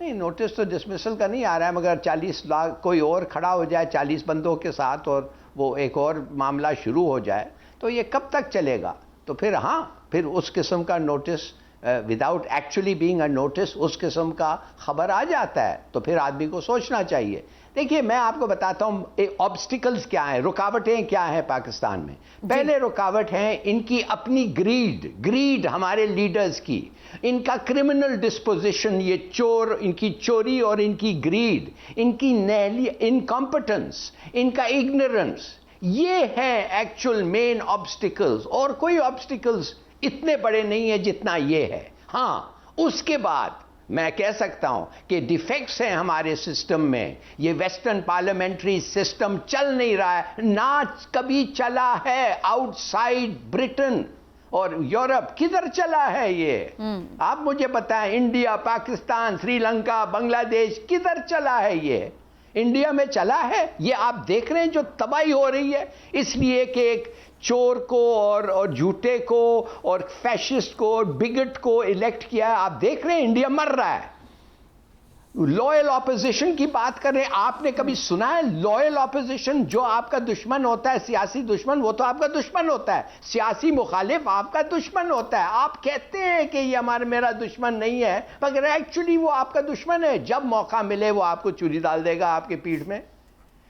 نہیں نوٹس تو ڈسمسل کا نہیں آ رہا ہے، مگر 40 لاکھ کوئی اور کھڑا ہو جائے 40 بندوں کے ساتھ اور وہ ایک اور معاملہ شروع ہو جائے تو یہ کب تک چلے گا؟ تو پھر ہاں پھر اس قسم کا notice without actually being a notice اس قسم کا خبر آ جاتا ہے تو پھر آدمی کو سوچنا چاہیے. دیکھیے میں آپ کو بتاتا ہوں آبسٹیکلز کیا ہیں، رکاوٹیں کیا ہیں پاکستان میں. پہلے رکاوٹ ہیں ان کی اپنی گریڈ ہمارے لیڈرز کی، ان کا کرمنل ڈسپوزیشن، یہ چور، ان کی چوری اور ان کی گریڈ، ان کی انکمپٹنس، ان کا اگنورنس، یہ ہیں ایکچوئل مین آبسٹیکلز. اور کوئی آبسٹیکلز اتنے بڑے نہیں ہیں جتنا یہ ہے. ہاں اس کے بعد میں کہہ سکتا ہوں کہ ڈیفیکٹس ہیں ہمارے سسٹم میں. یہ ویسٹرن پارلیمنٹری سسٹم چل نہیں رہا ہے، نہ کبھی چلا ہے آؤٹ سائڈ برٹن اور یورپ. کدھر چلا ہے یہ؟ آپ مجھے بتائیں، انڈیا، پاکستان، سری لنکا، بنگلہ دیش، کدھر چلا ہے یہ؟ انڈیا میں چلا ہے؟ یہ آپ دیکھ رہے ہیں جو تباہی ہو رہی ہے اس لیے کہ ایک چور کو اور جھوٹے کو اور فیشسٹ کو اور بگٹ کو الیکٹ کیا ہے. آپ دیکھ رہے ہیں انڈیا مر رہا ہے. لوئل اپوزیشن کی بات کر رہے ہیں، آپ نے کبھی سنا ہے لوئل اپوزیشن؟ جو آپ کا دشمن ہوتا ہے، سیاسی دشمن، وہ تو آپ کا دشمن ہوتا ہے. سیاسی مخالف آپ کا دشمن ہوتا ہے. آپ کہتے ہیں کہ یہ میرا دشمن نہیں ہے مگر ایکچولی وہ آپ کا دشمن ہے. جب موقع ملے وہ آپ کو چوری ڈال دے گا آپ کے پیٹھ میں.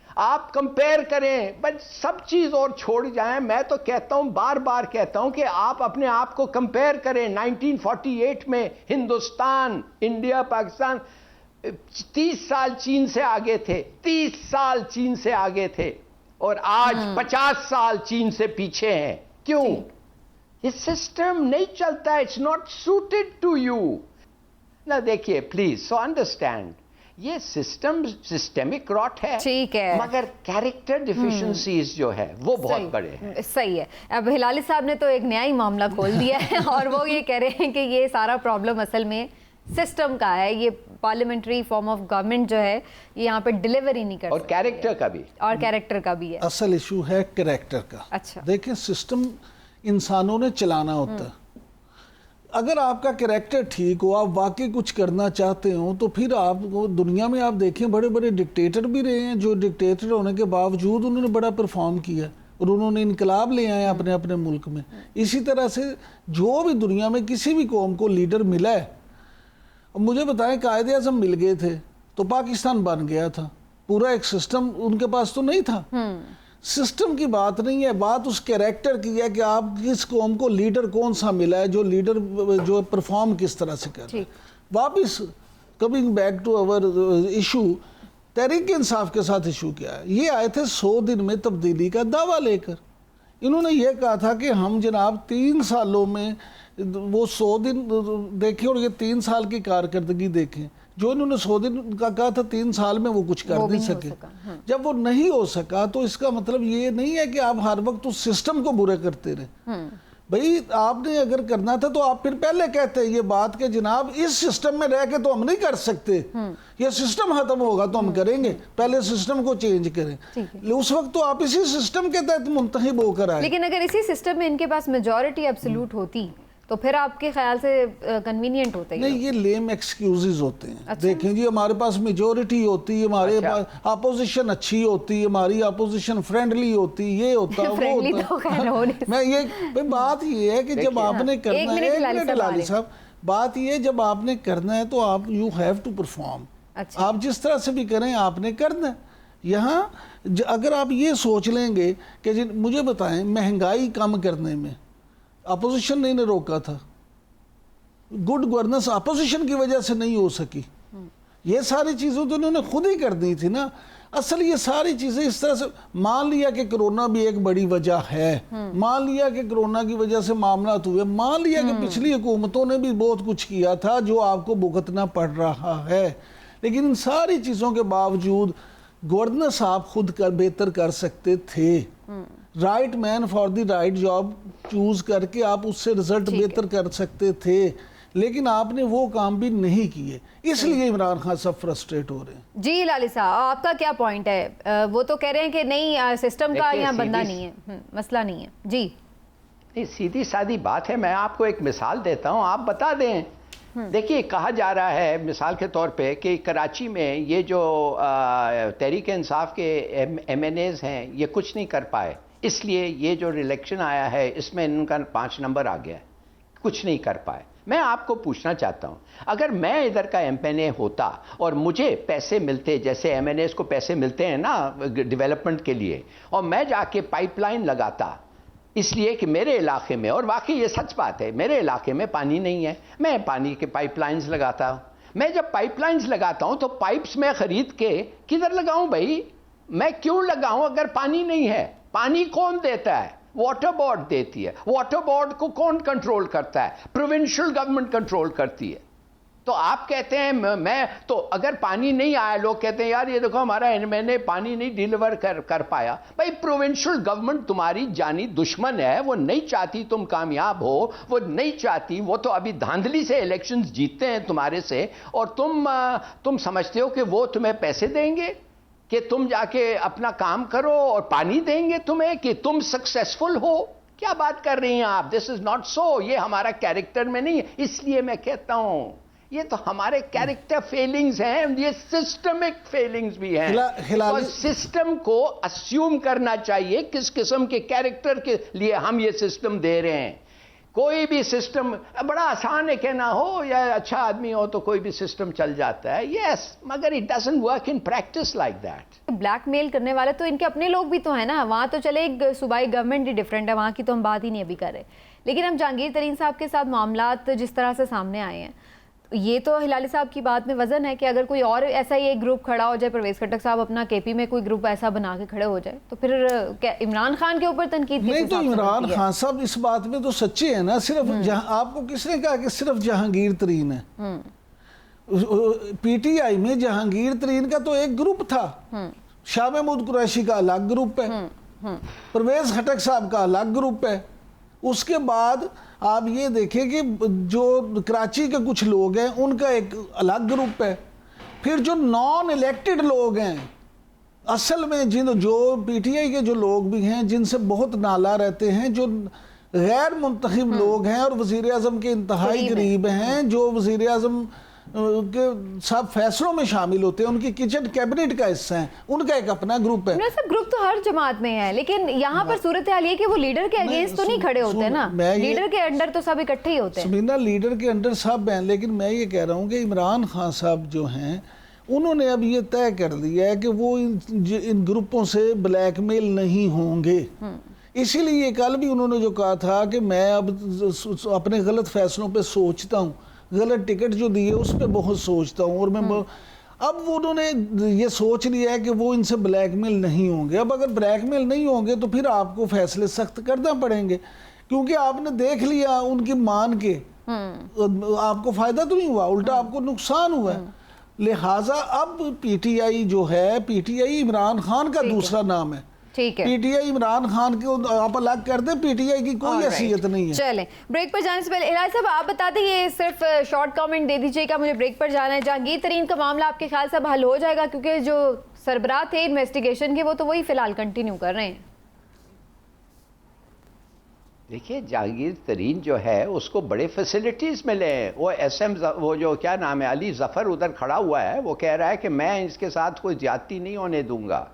آپ کمپیئر کریں، بس سب چیز اور چھوڑ جائیں. میں تو کہتا ہوں، بار بار کہتا ہوں کہ آپ اپنے آپ کو کمپیئر کریں. 1948 میں ہندوستان، انڈیا، پاکستان 30 سال چین سے آگے تھے، 30 سال چین سے آگے تھے، اور آج 50 سال چین سے پیچھے ہیں. کیوں؟ یہ سسٹم نہیں چلتا ہے. It's not suited to you. نہ دیکھیے پلیز، سو انڈرسٹینڈ، یہ سسٹمک راٹ ہے، ٹھیک ہے، مگر کیریکٹر ڈیفیشنسیز جو ہے وہ بہت بڑے ہیں. صحیح ہے. اب ہلالی صاحب نے تو ایک نیا ہی معاملہ کھول دیا ہے اور وہ یہ کہہ رہے ہیں کہ یہ سارا پرابلم اصل میں سسٹم کا ہے. یہ پارلیمنٹری فارم آف گورنمنٹ جو ہے یہ یہاں پہ ڈیلیوری نہیں کرتا، اور کیریکٹر کا بھی، اور کیریکٹر کا بھی ہے. اصل ایشو ہے کیریکٹر کا. اچھا دیکھیں سسٹم انسانوں نے چلانا ہوتا ہے. اگر آپ کا کریکٹر ٹھیک ہو، آپ واقعی کچھ کرنا چاہتے ہو، تو پھر آپ دنیا میں آپ دیکھیں بڑے بڑے ڈکٹیٹر بھی رہے ہیں جو ڈکٹیٹر ہونے کے باوجود انہوں نے بڑا پرفارم کیا اور انہوں نے انقلاب لے آئے اپنے اپنے ملک میں. اسی طرح سے جو بھی دنیا میں کسی بھی قوم کو لیڈر ملا ہے، مجھے بتائیں قائد اعظم مل گئے تھے تو پاکستان بن گیا تھا. پورا ایک سسٹم ان کے پاس تو نہیں تھا. سسٹم کی بات نہیں ہے، بات اس کیریکٹر کی ہے کہ آپ کس قوم کو لیڈر کون سا ملا ہے جو لیڈر جو پرفارم کس طرح سے کر رہا ہے. واپس coming back to over issue, Tehreek Insaf کے ساتھ ایشو کیا ہے؟ یہ آئے تھے 100 دن میں تبدیلی کا دعویٰ لے کر. انہوں نے یہ کہا تھا کہ ہم جناب 3 سالوں میں وہ 100 دن دیکھیں اور یہ 3 سال کی کارکردگی دیکھیں. جو انہوں نے 100 دن کا کہا تھا 3 سال میں وہ کچھ کر نہیں سکے. جب وہ نہیں ہو سکا تو اس کا مطلب یہ نہیں ہے کہ آپ ہر وقت اس سسٹم کو برے کرتے رہے. بھئی آپ نے اگر کرنا تھا تو آپ پھر پہلے کہتے یہ بات کہ جناب اس سسٹم میں رہ کے تو ہم نہیں کر سکتے، یہ سسٹم ختم ہوگا تو ہم کریں گے، پہلے سسٹم کو چینج کریں. اس وقت تو آپ اسی سسٹم کے تحت منتخب ہو کر آئے. لیکن اگر اسی سسٹم میں ان کے پاس میجورٹی ایبسولوٹ ہوتی تو پھر آپ کے خیال سے کنوینینٹ ہوتا ہے؟ نہیں، یہ لیم ایکسکیوزز ہوتے ہیں. دیکھیں جی ہمارے پاس میجورٹی ہوتی، ہمارے پاس اپوزیشن اچھی ہوتی، ہماری اپوزیشن فرینڈلی ہوتی، یہ ہوتا وہ ہوتا. میں یہ بات یہ ہے کہ جب آپ نے کرنا ہے، ایک منٹ ہلالی صاحب، بات یہ ہے جب آپ نے کرنا ہے تو آپ یو ہیو ٹو پرفارم. آپ جس طرح سے بھی کریں آپ نے کرنا ہے. یہاں اگر آپ یہ سوچ لیں گے کہ مجھے بتائیں مہنگائی کم کرنے میں اپوزیشن نے روکا تھا، گڈ گورننس اپوزیشن کی وجہ سے نہیں ہو سکی. یہ ساری چیزیں تو انہوں نے خود ہی کر دی تھی نا. اصل یہ ساری چیزیں اس طرح سے مان لیا کہ کرونا بھی ایک بڑی وجہ ہے، مان لیا کہ کرونا کی وجہ سے معاملات ہوئے، مان لیا کہ پچھلی حکومتوں نے بھی بہت کچھ کیا تھا جو آپ کو بھگتنا پڑ رہا ہے. لیکن ان ساری چیزوں کے باوجود گورننس آپ خود بہتر کر سکتے تھے. Right man for the right job choose کر کے آپ اس سے رزلٹ بہتر کر سکتے تھے، لیکن آپ نے وہ کام بھی نہیں کیے. اس لیے عمران خان سب فرسٹریٹ ہو رہے ہیں. جی لالی صاحب آپ کا کیا پوائنٹ ہے؟ وہ تو کہہ رہے ہیں کہ نہیں سسٹم کا یہاں بندہ نہیں ہے، مسئلہ نہیں ہے. جی سیدھی سادی بات ہے. میں آپ کو ایک مثال دیتا ہوں، آپ بتا دیں دیکھیے کہا جا رہا ہے مثال کے طور پہ کہ کراچی میں یہ جو تحریک انصاف کے ایم این ایز ہیں یہ کچھ نہیں کر پائے، اس لیے یہ جو الیکشن آیا ہے اس میں ان کا 5 نمبر آ گیا ہے، کچھ نہیں کر پائے۔ میں آپ کو پوچھنا چاہتا ہوں، اگر میں ادھر کا ایم این اے ہوتا اور مجھے پیسے ملتے جیسے ایم این ایز کو پیسے ملتے ہیں نا ڈیولپمنٹ کے لیے، اور میں جا کے پائپ لائن لگاتا اس لیے کہ میرے علاقے میں، اور واقعی یہ سچ بات ہے، میرے علاقے میں پانی نہیں ہے، میں پانی کے پائپ لائنز لگاتا ہوں۔ میں جب پائپ لائنز لگاتا ہوں تو پائپس میں خرید کے کدھر لگاؤں بھائی؟ میں کیوں لگاؤں اگر پانی نہیں ہے؟ پانی کون دیتا ہے؟ واٹر بورڈ دیتی ہے۔ واٹر بورڈ کو کون کنٹرول کرتا ہے؟ پروونشل گورنمنٹ کنٹرول کرتی ہے۔ تو آپ کہتے ہیں میں تو اگر پانی نہیں آیا، لوگ کہتے ہیں یار یہ دیکھو ہمارا میں نے پانی نہیں ڈیلیور کر پایا۔ بھائی پروونشل گورنمنٹ تمہاری جانی دشمن ہے، وہ نہیں چاہتی تم کامیاب ہو، وہ نہیں چاہتی، وہ تو ابھی دھاندلی سے الیکشنز جیتتے ہیں تمہارے سے، اور تم سمجھتے ہو کہ وہ تمہیں پیسے دیں گے کہ تم جا کے اپنا کام کرو اور پانی دیں گے تمہیں کہ تم سکسیسفل ہو؟ کیا بات کر رہی ہیں آپ؟ دس از ناٹ سو، یہ ہمارا کیریکٹر میں نہیں ہے۔ اس لیے میں کہتا ہوں یہ تو ہمارے کیریکٹر فیلنگز ہیں، یہ سسٹمک فیلنگز بھی ہیں، اور سسٹم کو اسیوم کرنا چاہیے کس قسم کے کیریکٹر کے لیے ہم یہ سسٹم دے رہے ہیں۔ کوئی بھی سسٹم بڑا آسان ہے کہنا ہو یا اچھا آدمی ہو تو کوئی بھی سسٹم چل جاتا ہے، یس، مگر it doesn't work in practice like that. Blackmail کرنے والے تو ان کے اپنے لوگ بھی تو ہیں نا، وہاں تو چلے ایک صوبائی گورنمنٹ ہی ڈفرینٹ ہے، وہاں کی تو ہم بات ہی نہیں ابھی کر رہے، لیکن ہم جہانگیر ترین صاحب کے ساتھ معاملات جس طرح سے سامنے آئے ہیں، یہ تو ہلالی صاحب کی بات میں وزن ہے کہ اگر کوئی اور ایسا ہی ایک گروپ کھڑا ہو جائے، پرویز خٹک صاحب اپنا کے پی میں کوئی گروپ ایسا بنا کے کھڑے ہو جائے، تو پھر عمران خان کے اوپر تنقید نہیں تو عمران خان صاحب اس بات میں تو سچے ہیں نا، صرف آپ کو کس نے کہا کہ صرف جہانگیر ترین ہے؟ پی ٹی آئی میں جہانگیر ترین کا تو ایک گروپ تھا، شاہ محمود قریشی کا الگ گروپ ہے، پرویز خٹک صاحب کا الگ گروپ ہے، اس کے بعد آپ یہ دیکھیں کہ جو کراچی کے کچھ لوگ ہیں ان کا ایک الگ گروپ ہے، پھر جو نان الیکٹڈ لوگ ہیں اصل میں جو پی ٹی آئی کے جو لوگ بھی ہیں جن سے بہت نالا رہتے ہیں، جو غیر منتخب لوگ ہیں اور وزیر اعظم کے انتہائی قریب ہیں، جو وزیر اعظم کے سب فیصلوں میں شامل ہوتے ہیں، ان کی کچن کیبنٹ کا حصہ ہیں، ان کا ایک اپنا گروپ ہے۔ گروپ تو ہر جماعت میں ہے، لیکن یہاں پر صورتحال یہ کہ وہ لیڈر کے اگینسٹ تو نہیں کھڑے ہوتے نا، لیڈر کے انڈر تو سب اکٹھے ہی ہوتے ہیں۔ سمینا لیڈر کے انڈر سب ہیں، لیکن میں یہ کہہ رہا ہوں کہ عمران خان صاحب جو ہیں انہوں نے اب یہ طے کر دیا ہے کہ وہ ان گروپوں سے بلیک میل نہیں ہوں گے، اسی لیے کل بھی انہوں نے جو کہا تھا کہ میں اب اپنے غلط فیصلوں پہ سوچتا ہوں، غلط ٹکٹ جو دیے اس پہ بہت سوچتا ہوں، اور میں اب انہوں نے یہ سوچ لیا ہے کہ وہ ان سے بلیک میل نہیں ہوں گے۔ اب اگر بلیک میل نہیں ہوں گے تو پھر آپ کو فیصلے سخت کرنا پڑیں گے، کیونکہ آپ نے دیکھ لیا ان کی مان کے آپ کو فائدہ تو نہیں ہوا، الٹا آپ کو نقصان ہوا ہے۔ لہٰذا اب پی ٹی آئی جو ہے، P T I Imran Khan کا دوسرا نام ہے، P T I Imran Khan کو آپ الگ کر دیں، پی ٹی آئی کی کوئی حیثیت نہیں ہے۔ چلیں بریک پر جانے سے پہلے الہی صاحب آپ بتا دیں، یہ صرف شارٹ کامنٹ دے دیجئے گا، مجھے بریک پر جانا ہے۔ جہانگیر ترین کا معاملہ آپ کے خیال سے حل ہو جائے گا؟ کیونکہ جو سربراہ تھے انویسٹیگیشن کے وہ تو وہی فی الحال کنٹینیو کر رہے ہیں۔ دیکھیے جہانگیر ترین جو ہے اس کو بڑے فیسلٹیز ملے ہیں، وہ ایس ایم وہ جو کیا نام ہے علی ظفر ادھر کھڑا ہوا ہے، وہ کہہ رہا ہے کہ میں اس کے ساتھ کوئی زیادتی نہیں ہونے دوں گا۔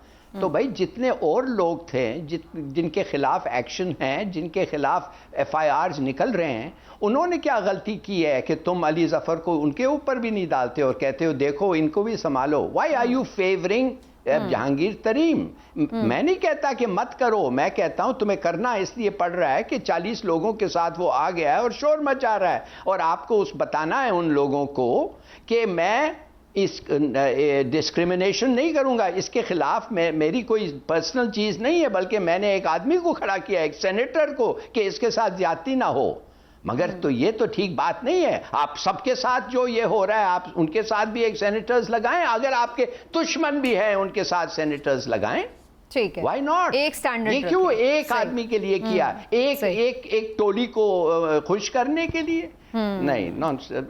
تو بھائی جتنے اور لوگ تھے جن کے خلاف ایکشن ہیں، جن کے خلاف ایف آئی آرز نکل رہے ہیں، انہوں نے کیا غلطی کی ہے کہ تم علی ظفر کو ان کے اوپر بھی نہیں ڈالتے اور کہتے ہو دیکھو ان کو بھی سنبھالو؟ Why are you favouring Jahangir Tareen? میں نہیں کہتا کہ مت کرو، میں کہتا ہوں تمہیں کرنا اس لیے پڑ رہا ہے کہ 40 لوگوں کے ساتھ وہ آ گیا ہے اور شور مچا رہا ہے، اور آپ کو بتانا ہے ان لوگوں کو کہ میں اس ڈسکریمنیشن نہیں کروں گا، اس کے خلاف میری کوئی پرسنل چیز نہیں ہے، بلکہ میں نے ایک آدمی کو کھڑا کیا، ایک سینیٹر کو، کہ اس کے ساتھ زیادتی نہ ہو۔ مگر تو یہ تو ٹھیک بات نہیں ہے، آپ سب کے ساتھ جو یہ ہو رہا ہے آپ ان کے ساتھ بھی ایک سینیٹرز لگائیں، اگر آپ کے دشمن بھی ہیں ان کے ساتھ سینیٹرز لگائیں، ٹھیک ہے، وائی ناٹ؟ ایک سٹینڈرڈ یہ کیوں ایک آدمی کے لیے کیا، ایک ٹولی کو خوش کرنے کے لیے؟ نہیں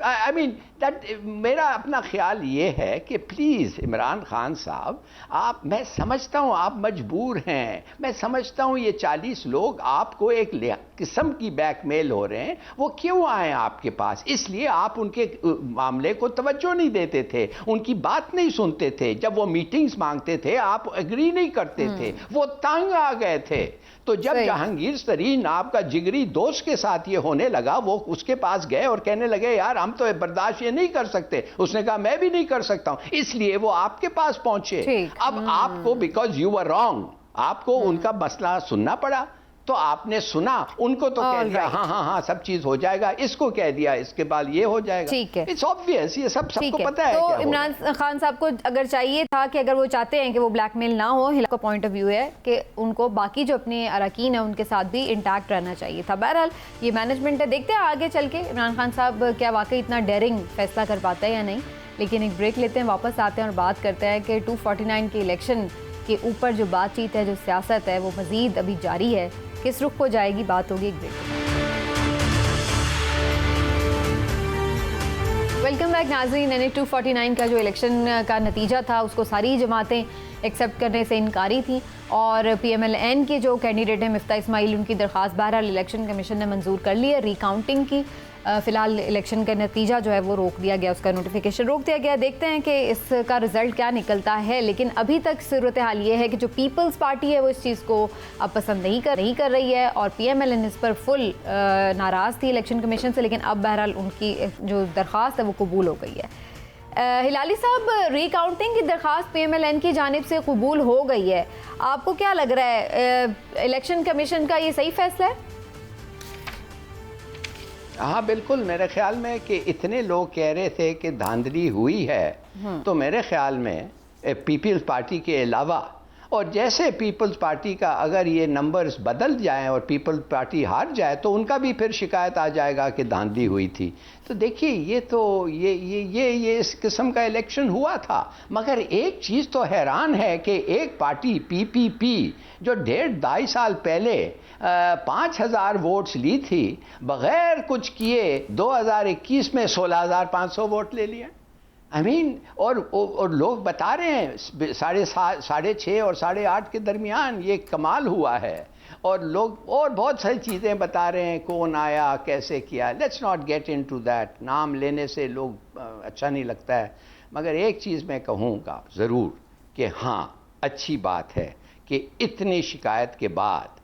آئی مین دیٹ میرا اپنا خیال یہ ہے کہ پلیز عمران خان صاحب آپ, میں سمجھتا ہوں آپ مجبور ہیں, میں سمجھتا ہوں یہ 40 لوگ آپ کو ایک قسم کی بیک میل ہو رہے ہیں, وہ کیوں آئے آپ کے پاس؟ اس لیے آپ ان کے معاملے کو توجہ نہیں دیتے تھے, ان کی بات نہیں سنتے تھے, جب وہ میٹنگز مانگتے تھے آپ ایگری نہیں کرتے تھے, وہ تنگ آ گئے تھے. تو جب جہانگیر ترین آپ کا جگری دوست کے ساتھ یہ ہونے لگا, وہ اس کے پاس گئے اور کہنے لگے یار ہم تو برداشت یہ نہیں کر سکتے, اس نے کہا میں بھی نہیں کر سکتا ہوں, اس لیے وہ آپ کے پاس پہنچے. اب آپ کو بیکاز یو آر رانگ, آپ کو ان کا مسئلہ سننا پڑا, تو آپ نے سنا, ان کو تو کہہ دیا ہاں ہاں ہاں سب چیز ہو جائے گا, اس کو کہہ دیا اس کے بعد یہ ہو جائے گا. ٹھیک ہے, اٹس obvious, یہ سب کو پتا ہے. تو عمران خان صاحب کو اگر چاہیے تھا کہ اگر وہ چاہتے ہیں کہ وہ بلیک میل نہ ہو, ہلا کا پوائنٹ آف ویو ہے کہ ان کو باقی جو اپنے اراکین ہیں ان کے ساتھ بھی انٹیکٹ رہنا چاہیے تھا. بہرحال یہ مینجمنٹ ہے, دیکھتے ہیں آگے چل کے عمران خان صاحب کیا واقعی اتنا ڈیرنگ فیصلہ کر پاتا ہے یا نہیں. لیکن ایک بریک لیتے ہیں, واپس آتے ہیں اور بات کرتے ہیں کہ 249 کے الیکشن کے اوپر جو بات چیت ہے, جو سیاست ہے, وہ مزید ابھی جاری ہے, کس رخ کو جائے گی, بات ہوگی ایک بریک. ویلکم بیک ناظرین. 249 کا جو الیکشن کا نتیجہ تھا اس کو ساری جماعتیں ایکسیپٹ کرنے سے انکاری تھیں, اور پی ایم ایل این کے جو کینڈیڈیٹ ہیں مفتاح اسماعیل, ان کی درخواست بہرحال الیکشن کمیشن نے منظور کر لی ہے ری کاؤنٹنگ کی. فی الحال الیکشن کا نتیجہ جو ہے وہ روک دیا گیا, اس کا نوٹیفیکیشن روک دیا گیا. دیکھتے ہیں کہ اس کا رزلٹ کیا نکلتا ہے. لیکن ابھی تک صورتحال یہ ہے کہ جو پیپلز پارٹی ہے وہ اس چیز کو اب پسند نہیں کر رہی ہے, اور پی ایم ایل این اس پر فل ناراض تھی الیکشن کمیشن سے, لیکن اب بہرحال ان کی جو درخواست ہے وہ قبول ہو گئی ہے. ہلالی صاحب, ری کاؤنٹنگ کی درخواست پی ایم ایل این کی جانب سے قبول ہو گئی ہے, آپ کو کیا لگ رہا ہے الیکشن کمیشن کا یہ صحیح فیصلہ ہے؟ ہاں بالکل, میرے خیال میں کہ اتنے لوگ کہہ رہے تھے کہ دھاندلی ہوئی ہے, تو میرے خیال میں پیپلز پارٹی کے علاوہ, اور جیسے پیپلز پارٹی کا اگر یہ نمبرز بدل جائیں اور پیپلز پارٹی ہار جائے تو ان کا بھی پھر شکایت آ جائے گا کہ دھاندلی ہوئی تھی. تو دیکھیے یہ تو یہ اس قسم کا الیکشن ہوا تھا. مگر ایک چیز تو حیران ہے کہ ایک پارٹی پی پی پی جو 1.5-2 سال پہلے 5,000 ووٹس لی تھی, بغیر کچھ کیے 2021 میں 16,500 ووٹ لے لیا. آئی مین, اور لوگ بتا رہے ہیں 6.5 اور 8.5 کے درمیان یہ کمال ہوا ہے, اور لوگ اور بہت ساری چیزیں بتا رہے ہیں, کون آیا کیسے کیا. Let's not get into that, نام لینے سے لوگ اچھا نہیں لگتا ہے. مگر ایک چیز میں کہوں گا ضرور کہ ہاں اچھی بات ہے کہ اتنی شکایت کے بعد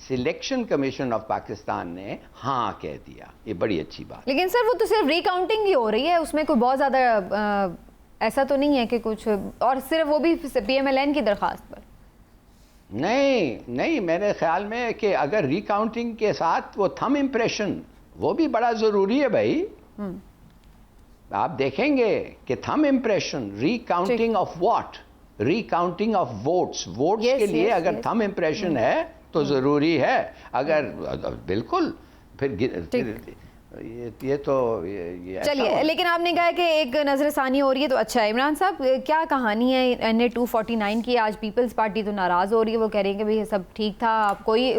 سلیکشن کمیشن آف پاکستان نے ہاں کہہ دیا, یہ بڑی اچھی بات. لیکن سر وہ تو صرف ری کاؤنٹنگ ہی ہو رہی ہے, اس میں کوئی بہت زیادہ ایسا تو نہیں ہے کہ کچھ, اور صرف وہ بھی پی ایم ایل این کی درخواست پر. نہیں, میرے خیال میں کہ اگر ری کاؤنٹنگ کے ساتھ وہ تھم امپریشن وہ بھی بڑا ضروری ہے بھائی. آپ دیکھیں گے کہ thumb impression, recounting of what, recounting of votes کے لیے اگر تھم امپریشن ہے تو ضروری ہے. اگر بالکل پھر یہ تو چلیے, لیکن آپ نے کہا کہ ایک نظر ثانی ہو رہی ہے تو اچھا ہے. عمران صاحب کیا کہانی ہے این اے 249 کی؟ آج پیپلز پارٹی تو ناراض ہو رہی ہے, وہ کہہ رہے ہیں کہ یہ سب ٹھیک تھا, آپ کوئی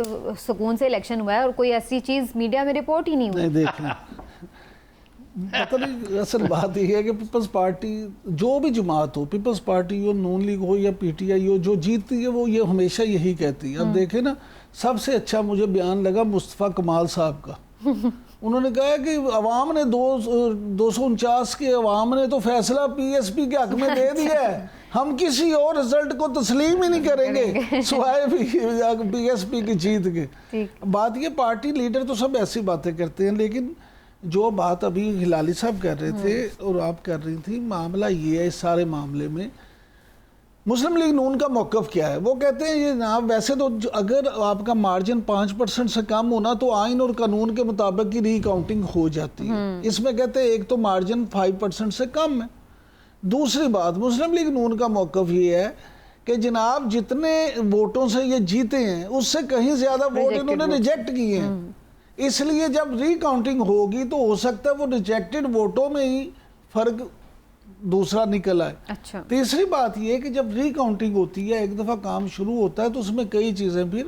سکون سے الیکشن ہوا ہے اور کوئی ایسی چیز میڈیا میں رپورٹ ہی نہیں ہوئی. نہیں دیکھیں, پتہ نہیں, اصل بات یہ ہے کہ پیپلز پارٹی جو بھی جماعت ہو, پیپلز پارٹی ہو, نون لیگ ہو یا پی ٹی آئی ہو, جو جیتتی ہے وہ یہ ہمیشہ یہی کہتی ہے. اب دیکھیں نا, سب سے اچھا مجھے بیان لگا مصطفیٰ کمال صاحب کا. انہوں نے کہا کہ عوام نے 249 کے عوام نے تو فیصلہ پی ایس پی کے حق میں دے دیا ہے, ہم کسی اور رزلٹ کو تسلیم ہی نہیں کریں گے سوائے پی ایس پی کی جیت کے. بات یہ, پارٹی لیڈر تو سب ایسی باتیں کرتے ہیں, لیکن جو بات ابھی ہلالی صاحب کر رہے تھے اور آپ کر رہی تھی, معاملہ یہ ہے اس سارے معاملے میں مسلم لیگ نون کا موقف کیا ہے. وہ کہتے ہیں یہ جناب ویسے تو اگر آپ کا مارجن 5% سے کم ہونا تو آئین اور قانون کے مطابق کی ری کاؤنٹنگ ہو جاتی ہے. اس میں کہتے ہیں ایک تو مارجن 5% سے کم ہے. دوسری بات, مسلم لیگ نون کا موقف یہ ہے کہ جناب جتنے ووٹوں سے یہ جیتے ہیں اس سے کہیں زیادہ ووٹ انہوں نے ریجیکٹ کیے ہیں, اس لیے جب ری کاؤنٹنگ ہوگی تو ہو سکتا ہے وہ ریجیکٹڈ ووٹوں میں ہی فرق دوسرا نکل آئے. اچھا, تیسری بات یہ کہ جب ری کاؤنٹنگ ہوتی ہے, ایک دفعہ کام شروع ہوتا ہے تو اس میں کئی چیزیں پھر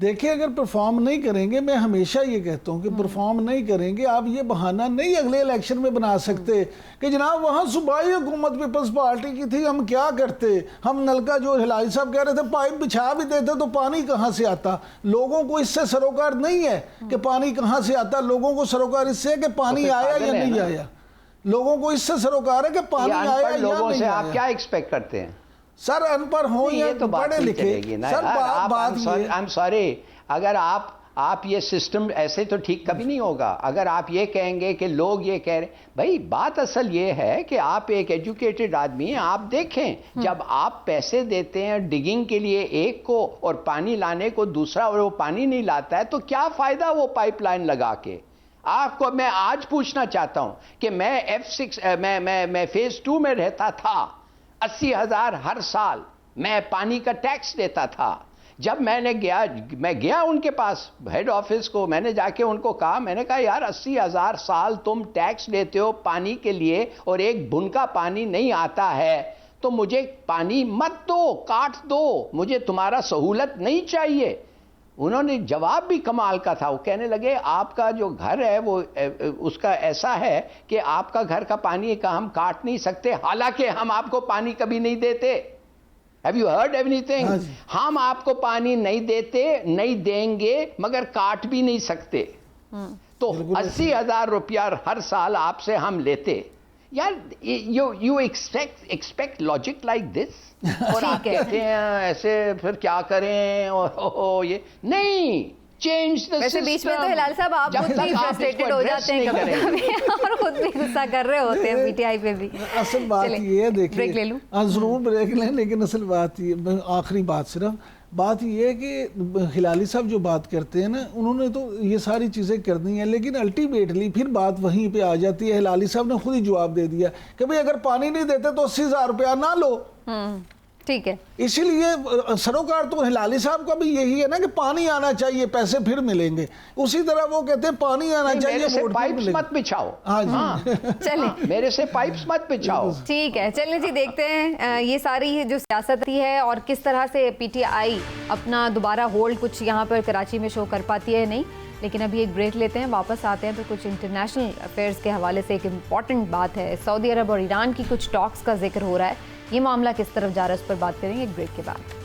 دیکھیں اگر پرفارم نہیں کریں گے، میں ہمیشہ یہ کہتا ہوں کہ پرفارم نہیں کریں گے، آپ یہ بہانہ نہیں اگلے الیکشن میں بنا سکتے کہ جناب وہاں صوبائی حکومت پیپلز پارٹی کی تھی، ہم کیا کرتے، ہم نلکا جو ہلالی صاحب کہہ رہے تھے پائپ بچھا بھی دیتے تو پانی کہاں سے آتا؟ لوگوں کو اس سے سروکار نہیں ہے کہ پانی کہاں سے آتا، لوگوں کو سروکار اس سے ہے کہ پانی آیا یا نہیں آیا، لوگوں کو اس سے سروکار ہے کہ پانی آیا یا نہیں آیا۔ لوگوں سے آپ کیا ایکسپیکٹ کرتے ہیں؟ سر ان پڑھ ہوں یا پڑھے لکھے، سر بات I'm sorry، اگر آپ یہ سسٹم ایسے تو ٹھیک کبھی نہیں ہوگا۔ اگر آپ یہ کہیں گے کہ لوگ یہ کہہ رہے، بھائی بات اصل یہ ہے کہ آپ ایک ایجوکیٹڈ آدمی ہیں، آپ دیکھیں جب آپ پیسے دیتے ہیں ڈگنگ کے لیے ایک کو اور پانی لانے کو دوسرا اور وہ پانی نہیں لاتا ہے تو کیا فائدہ وہ پائپ لائن لگا کے؟ آپ کو میں آج پوچھنا چاہتا ہوں کہ میں فیز 2 میں رہتا تھا، 80,000 ہر سال میں پانی کا ٹیکس دیتا تھا۔ جب میں گیا ان کے پاس ہیڈ آفس کو، میں نے جا کے ان کو کہا، میں نے کہا یار 80,000 سال تم ٹیکس دیتے ہو پانی کے لیے اور ایک بن کا پانی نہیں آتا ہے تو مجھے پانی مت دو، کاٹ دو، مجھے تمہارا سہولت نہیں چاہیے۔ انہوں نے جواب بھی کمال کا تھا، وہ کہنے لگے آپ کا جو گھر ہے وہ اس کا ایسا ہے کہ آپ کا گھر کا پانی کا ہم کاٹ نہیں سکتے، حالانکہ ہم آپ کو پانی کبھی نہیں دیتے۔ Have you heard anything؟ ہم آپ کو پانی نہیں دیتے، نہیں دیں گے، مگر کاٹ بھی نہیں سکتے۔ تو 80,000 روپیہ ہر سال آپ سے ہم لیتے۔ یار you expect logic like this؟ اور آپ کہتے ہیں ایسے پھر کیا کریں، یہ نہیں، چینج دا سسٹم۔ بیچ میں تو ہلال صاحب آپ خود بھی فرسٹریٹڈ ہو جاتے ہیں کبھی اور خود بھی غصہ کر رہے ہوتے ہیں پی ٹی آئی پہ بھی۔ اصل بات یہ ہے، دیکھیں بریک لے لوں؟ ضرور بریک لیں، لیکن اصل بات یہ آخری بات یہ ہے کہ ہلالی صاحب جو بات کرتے ہیں نا، انہوں نے تو یہ ساری چیزیں کرنی ہیں، لیکن الٹیمیٹلی پھر بات وہیں پہ آ جاتی ہے۔ ہلالی صاحب نے خود ہی جواب دے دیا کہ بھئی اگر پانی نہیں دیتے تو 80,000 روپیہ نہ لو۔ ٹھیک ہے، اسی لیے سروکار تو ہلالی صاحب کا بھی یہی ہے نا کہ پانی آنا چاہیے، پیسے پھر ملیں گے۔ اسی طرح وہ کہتے ہیں پانی آنا چاہیے، میرے سے پائپس مت بچھاؤ، چلیں میرے سے پائپس مت بچھاؤ۔ ٹھیک ہے، چلیں جی دیکھتے ہیں یہ ساری جو سیاست ہے اور کس طرح سے پی ٹی آئی اپنا دوبارہ ہولڈ کچھ یہاں پر کراچی میں شو کر پاتی ہے نہیں۔ لیکن ابھی ایک بریک لیتے ہیں، واپس آتے ہیں تو کچھ انٹرنیشنل افیئرز کے حوالے سے ایک امپورٹنٹ بات ہے، سعودی عرب اور ایران کی کچھ ٹاکس کا ذکر ہو رہا ہے، یہ معاملہ کس طرف جا رہا ہے اس پر بات کریں گے ایک بریک کے بعد۔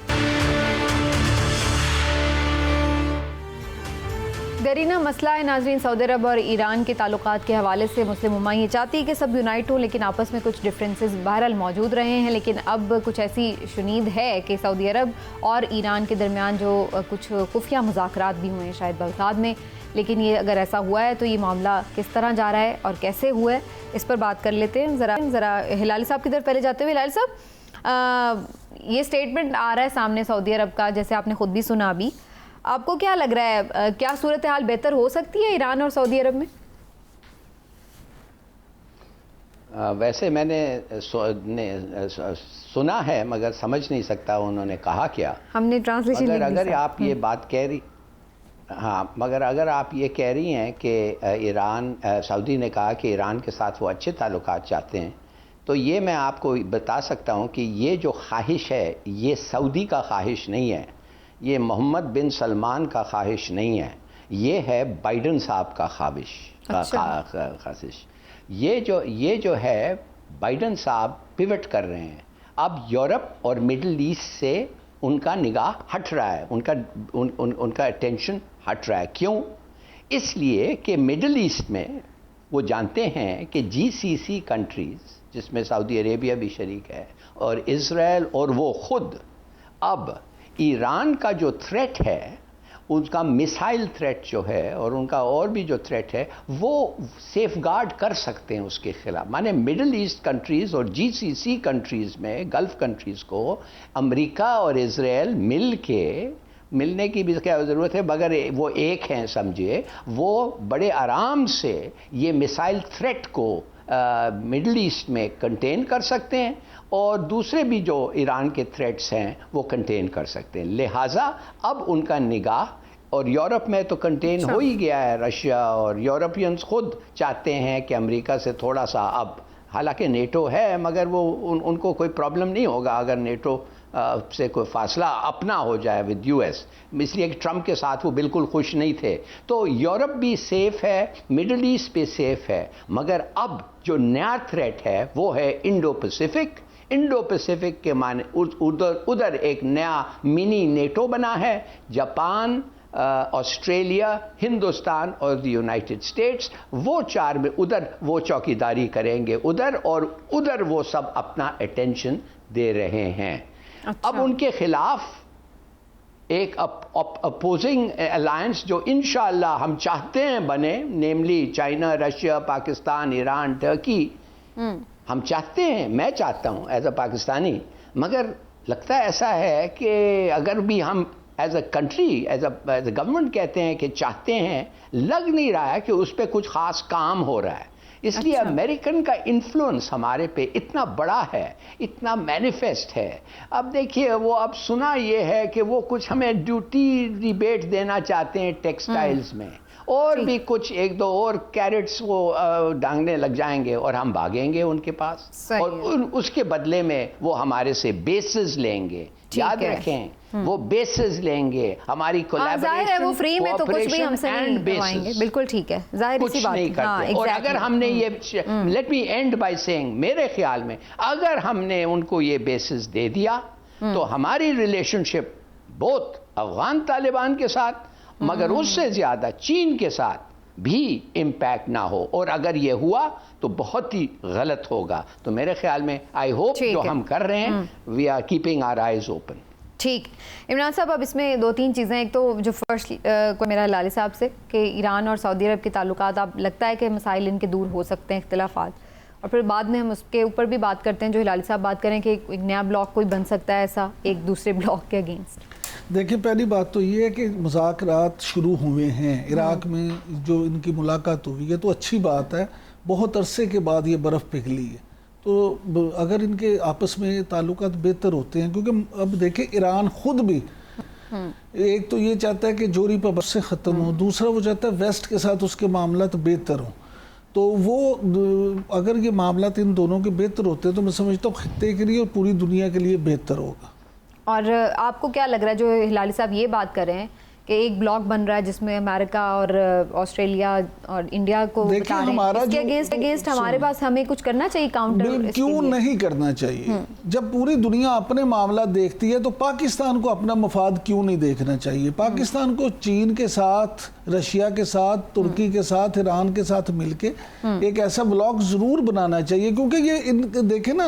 دیرینہ مسئلہ ہے ناظرین، سعودی عرب اور ایران کے تعلقات کے حوالے سے مسلم امہ یہ چاہتی ہے کہ سب یونائٹ ہوں، لیکن آپس میں کچھ ڈفرینسز بہرحال موجود رہے ہیں، لیکن اب کچھ ایسی شنید ہے کہ سعودی عرب اور ایران کے درمیان جو کچھ خفیہ مذاکرات بھی ہوئے ہیں شاید بغداد میں، لیکن یہ اگر ایسا ہوا ہے تو یہ معاملہ کس طرح جا رہا ہے اور کیسے ہوا ہے اس پر بات کر لیتے ہیں۔ ذرا ہلالی صاحب کی طرف پہلے جاتے ہوئے، ہلالی صاحب یہ سٹیٹمنٹ آ رہا ہے سامنے سعودی عرب کا، جیسے آپ نے خود بھی سنا ابھی، آپ کو کیا لگ رہا ہے کیا صورتحال بہتر ہو سکتی ہے ایران اور سعودی عرب میں؟ ویسے میں نے سنا ہے مگر سمجھ نہیں سکتا انہوں نے کہا کیا۔ ہم نے ٹرانسلیشن اگر آپ یہ بات کہہ رہی، ہاں مگر اگر آپ یہ کہہ رہی ہیں کہ ایران، سعودی نے کہا کہ ایران کے ساتھ وہ اچھے تعلقات چاہتے ہیں، تو یہ میں آپ کو بتا سکتا ہوں کہ یہ جو خواہش ہے یہ سعودی کا خواہش نہیں ہے، یہ محمد بن سلمان کا خواہش نہیں ہے، یہ ہے بائیڈن صاحب کا خواہش۔ یہ جو ہے بائیڈن صاحب پیوٹ کر رہے ہیں، اب یورپ اور مڈل ایسٹ سے ان کا نگاہ ہٹ رہا ہے، ان کا اٹینشن ہٹ رہا ہے۔ کیوں؟ اس لیے کہ مڈل ایسٹ میں وہ جانتے ہیں کہ جی سی سی کنٹریز جس میں سعودی عربیہ بھی شریک ہے اور اسرائیل اور وہ خود، اب ایران کا جو تھریٹ ہے، ان کا میسائل تھریٹ جو ہے اور ان کا اور بھی جو تھریٹ ہے وہ سیف گارڈ کر سکتے ہیں اس کے خلاف۔ مانے مڈل ایسٹ کنٹریز اور جی سی سی کنٹریز میں، گلف کنٹریز کو امریکہ اور اسرائیل ملنے کی بھی کیا ضرورت ہے، مگر وہ ایک ہیں سمجھے، وہ بڑے آرام سے یہ میسائل تھریٹ کو مڈل ایسٹ میں کنٹین کر سکتے ہیں اور دوسرے بھی جو ایران کے تھریٹس ہیں وہ کنٹین کر سکتے ہیں۔ لہٰذا اب ان کا نگاہ، اور یورپ میں تو کنٹین ہو ہی گیا ہے، رشیا اور یورپینز خود چاہتے ہیں کہ امریکہ سے تھوڑا سا، اب حالانکہ نیٹو ہے مگر وہ ان کو کوئی پرابلم نہیں ہوگا اگر نیٹو سے کوئی فاصلہ اپنا ہو جائے ود یو ایس، اس لیے کہ ٹرمپ کے ساتھ وہ بالکل خوش نہیں تھے. تو یورپ بھی سیف ہے، مڈل ایسٹ بھی سیف ہے، مگر اب جو نیا تھریٹ ہے وہ ہے انڈو پیسیفک. انڈو پیسیفک کے معنی ادھر ایک نیا منی نیٹو بنا ہے. جاپان، آسٹریلیا، ہندوستان اور یونائٹڈ اسٹیٹس، وہ چار میں ادھر وہ چوکیداری کریں گے ادھر، اور ادھر وہ سب اپنا اٹینشن دے رہے ہیں. اب ان کے خلاف ایک اپوزنگ الائنس جو انشاءاللہ ہم چاہتے ہیں بنے، namely China, Russia, Pakistan, Iran, Turkey, ہم چاہتے ہیں، میں چاہتا ہوں ایز اے پاکستانی، مگر لگتا ہے ایسا ہے کہ اگر بھی ہم as a country, as a government کہتے ہیں کہ چاہتے ہیں، لگ نہیں رہا ہے کہ اس پہ کچھ خاص کام ہو رہا ہے. اس لیے امریکن کا انفلوئنس ہمارے پہ اتنا بڑا ہے، اتنا مینیفیسٹ ہے. اب دیکھیے وہ اب سنا یہ ہے کہ وہ کچھ ہمیں ڈیوٹی ریبیٹ دینا چاہتے ہیں ٹیکسٹائلز میں، اور بھی کچھ ایک دو اور کیرٹس وہ ڈانگنے لگ جائیں گے اور ہم بھاگیں گے ان کے پاس، اور اس کے بدلے میں وہ ہمارے سے بیسز لیں گے. یاد رکھیں وہ بیسز لیں گے، ہماری ظاہر ہے وہ فری میں تو کچھ بھی ہم سے نہیں کروائیں گے. بالکل ٹھیک ہے، ظاہر اسی بات نہیں کرتے. اور اگر ہم نے یہ let me end by saying, میرے خیال میں اگر ہم نے ان کو یہ بیسز دے دیا تو ہماری ریلیشن شپ بہت افغان طالبان کے ساتھ، مگر اس سے زیادہ چین کے ساتھ بھی امپیکٹ نہ ہو، اور اگر یہ ہوا تو بہت ہی غلط ہوگا. تو میرے خیال میں آئی ہوپ جو ہم کر رہے ہیں we are keeping our eyes open. ٹھیک. عمران صاحب اب اس میں دو تین چیزیں، ایک تو جو فرسٹ کو میرا ہلالی صاحب سے کہ ایران اور سعودی عرب کے تعلقات، اب لگتا ہے کہ مسائل ان کے دور ہو سکتے ہیں، اختلافات، اور پھر بعد میں ہم اس کے اوپر بھی بات کرتے ہیں جو ہلالی صاحب بات کریں کہ ایک نیا بلاک کوئی بن سکتا ہے ایسا ایک دوسرے بلاک کے اگینسٹ. دیکھیں پہلی بات تو یہ ہے کہ مذاکرات شروع ہوئے ہیں عراق میں، جو ان کی ملاقات ہوئی ہے تو اچھی بات ہے. بہت عرصے کے بعد یہ برف پگھلی ہے، تو اگر ان کے آپس میں تعلقات بہتر ہوتے ہیں، کیونکہ اب دیکھیں ایران خود بھی ایک تو یہ چاہتا ہے کہ جوری پر برف سے ختم ہو، دوسرا وہ چاہتا ہے ویسٹ کے ساتھ اس کے معاملات بہتر ہوں. تو وہ اگر یہ معاملات ان دونوں کے بہتر ہوتے ہیں تو میں سمجھتا ہوں خطے کے لیے اور پوری دنیا کے لیے بہتر ہوگا. اور آپ کو کیا لگ رہا ہے جو ہلالی صاحب یہ بات کر رہے ہیں کہ ایک بلاک بن رہا ہے جس میں امریکہ اور آسٹریلیا اور انڈیا کو بتا رہے ہیں، اس کے اگینسٹ ہمارے پاس ہمیں کچھ کرنا چاہیے کاؤنٹر؟ کیوں نہیں کرنا چاہیے؟ جب پوری دنیا اپنے معاملات دیکھتی ہے تو پاکستان کو اپنا مفاد کیوں نہیں دیکھنا چاہیے؟ پاکستان کو چین کے ساتھ، رشیا کے ساتھ، ترکی کے ساتھ، ایران کے ساتھ مل کے ایک ایسا بلاک ضرور بنانا چاہیے، کیونکہ یہ دیکھیں نا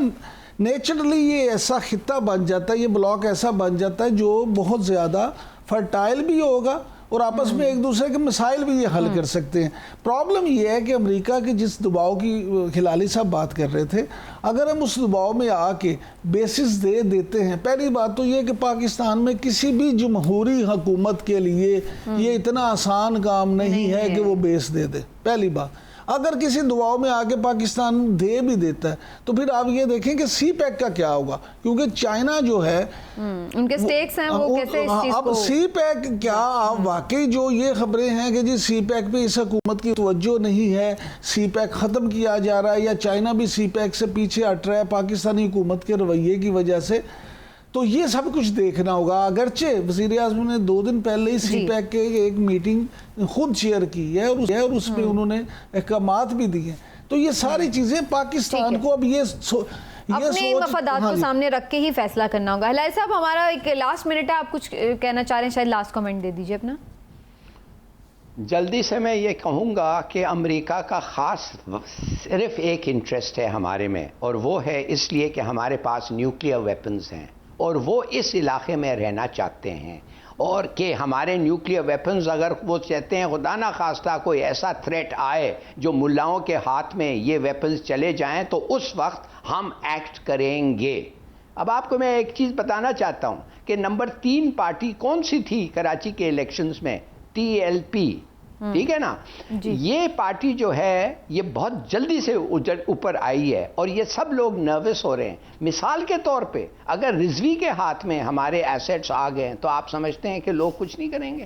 نیچرلی یہ ایسا خطہ بن جاتا ہے، یہ بلاک ایسا بن جاتا ہے جو بہت زیادہ فرٹائل بھی ہوگا اور آپس میں ایک دوسرے کے مسائل بھی یہ حل کر سکتے ہیں. پرابلم یہ ہے کہ امریکہ کے جس دباؤ کی ہلالی صاحب بات کر رہے تھے، اگر ہم اس دباؤ میں آ کے بیسس دے دیتے ہیں، پہلی بات تو یہ کہ پاکستان میں کسی بھی جمہوری حکومت کے لیے یہ اتنا آسان کام نہیں ہے کہ وہ بیس دے دے. پہلی بات، اگر کسی دعاؤں میں آگے پاکستان دے بھی دیتا ہے تو پھر آپ یہ دیکھیں کہ سی پیک کا کیا ہوگا، کیونکہ چائنا جو ہے ان کے سٹیکس ہیں، وہ کیسے اس چیز کو، اب سی پیک کیا، آپ واقعی جو یہ خبریں ہیں کہ جی سی پیک پہ اس حکومت کی توجہ نہیں ہے، سی پیک ختم کیا جا رہا ہے، یا چائنا بھی سی پیک سے پیچھے ہٹ رہا ہے پاکستانی حکومت کے رویے کی وجہ سے، تو یہ سب کچھ دیکھنا ہوگا. اگرچہ وزیر اعظم نے 2 دن پہلے ہی سی پیک کے ایک میٹنگ خود شیئر کی ہے اور اس میں انہوں نے احکامات بھی دیے، تو یہ ساری چیزیں پاکستان کو اب یہ اپنے مفادات کو سامنے رکھ کے ہی فیصلہ کرنا ہوگا. ہلالی صاحب ہمارا ایک لاسٹ منٹ ہے، آپ کچھ کہنا چاہ رہے ہیں، شاید لاسٹ کمنٹ دے دیجیے اپنا. جلدی سے میں یہ کہوں گا کہ امریکہ کا خاص صرف ایک انٹرسٹ ہے ہمارے میں، اور وہ ہے اس لیے کہ ہمارے پاس نیوکلیئر ویپنز ہیں اور وہ اس علاقے میں رہنا چاہتے ہیں، اور کہ ہمارے نیوکلیئر ویپنز اگر وہ چاہتے ہیں خدا نہ خواستہ کوئی ایسا تھریٹ آئے جو ملاؤں کے ہاتھ میں یہ ویپنز چلے جائیں تو اس وقت ہم ایکٹ کریں گے. اب آپ کو میں ایک چیز بتانا چاہتا ہوں کہ نمبر 3 پارٹی کون سی تھی کراچی کے الیکشنز میں؟ TLP، ٹھیک ہے نا. یہ پارٹی جو ہے یہ بہت جلدی سے اوپر آئی ہے اور یہ سب لوگ نروس ہو رہے ہیں. مثال کے طور پہ اگر رضوی کے ہاتھ میں ہمارے ایسیٹس آ گئے تو آپ سمجھتے ہیں کہ لوگ کچھ نہیں کریں گے؟